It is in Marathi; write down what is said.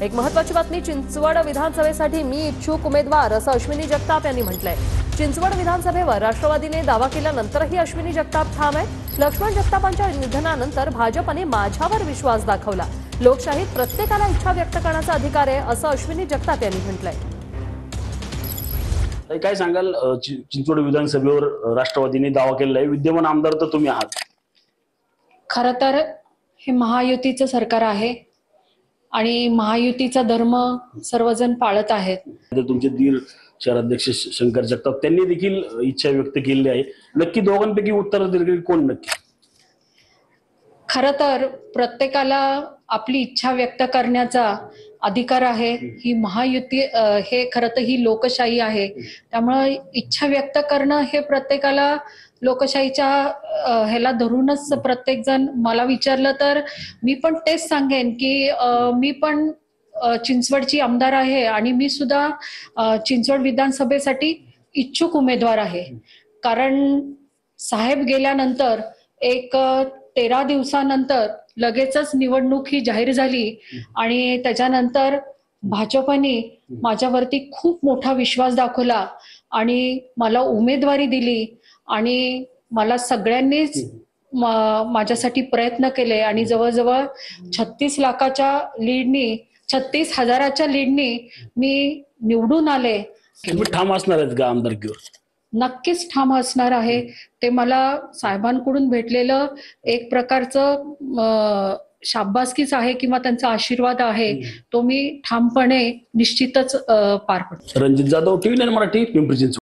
एक महत्त्वाची बातमी, चिंचवड विधानसभेसाठी मी इच्छुक उमेदवार असं अश्विनी जगताप यांनी म्हटलंय। चिंचवड विधानसभेवर राष्ट्रवादीने दावा केल्यानंतरही अश्विनी जगताप ठाम आहे। लक्ष्मण जगतापांच्या निधनानंतर भाजपने माझ्यावर विश्वास दाखवला। लोकशाहीत प्रत्येकाला इच्छा व्यक्त करण्याचा अधिकार आहे असं अश्विनी जगताप यांनी म्हटलंय। काय सांगाल, चिंचवड विधानसभेवर राष्ट्रवादीने दावा केलेला आहे, विद्यमान आमदार तर तुम्ही आहात। खरं तर हे महायुतीचं सरकार आहे आणि महायुतीचा धर्म सर्वजण पाळत आहेत। तुमचे धीर शहराध्यक्ष शंकर जगताप त्यांनी देखील इच्छा व्यक्त केली आहे। नक्की दोघांपैकी उत्तर देईल कोण नक्की? खरं तर प्रत्येकाला आपली इच्छा व्यक्त करण्याचा अधिकार आहे। ही महायुती हे खरं तर ही लोकशाही आहे, त्यामुळे इच्छा व्यक्त करणं हे प्रत्येकाला लोकशाहीच्या ह्याला धरूनच प्रत्येक जण। मला विचारलं तर मी पण तेच सांगेन की मी पण चिंचवडची आमदार आहे आणि मी सुद्धा चिंचवड विधानसभेसाठी इच्छुक उमेदवार आहे। कारण साहेब गेल्यानंतर एक 13 दिवसानंतर लगेचच निवडणूक ही जाहीर झाली आणि त्याच्यानंतर भाजपने माझ्यावरती खूप मोठा विश्वास दाखवला आणि मला उमेदवारी दिली आणि मला सगळ्यांनीच माझ्यासाठी प्रयत्न केले आणि जवळजवळ 36 लाखाच्या लीडनी 36,000च्या लीडनी मी निवडून आले। तुम्ही ठाम असणार आहेत का आमदारकीवर? नक्कीच ठाम असणार आहे। ते मला साहेबांकडून भेटलेलं एक प्रकारचं शाबासकीच आहे किंवा त्यांचा आशीर्वाद आहे, तो मी ठामपणे निश्चितच पार पडतो। रणजित जाधव, TV9 मराठी, पिंपरी चिंचवड।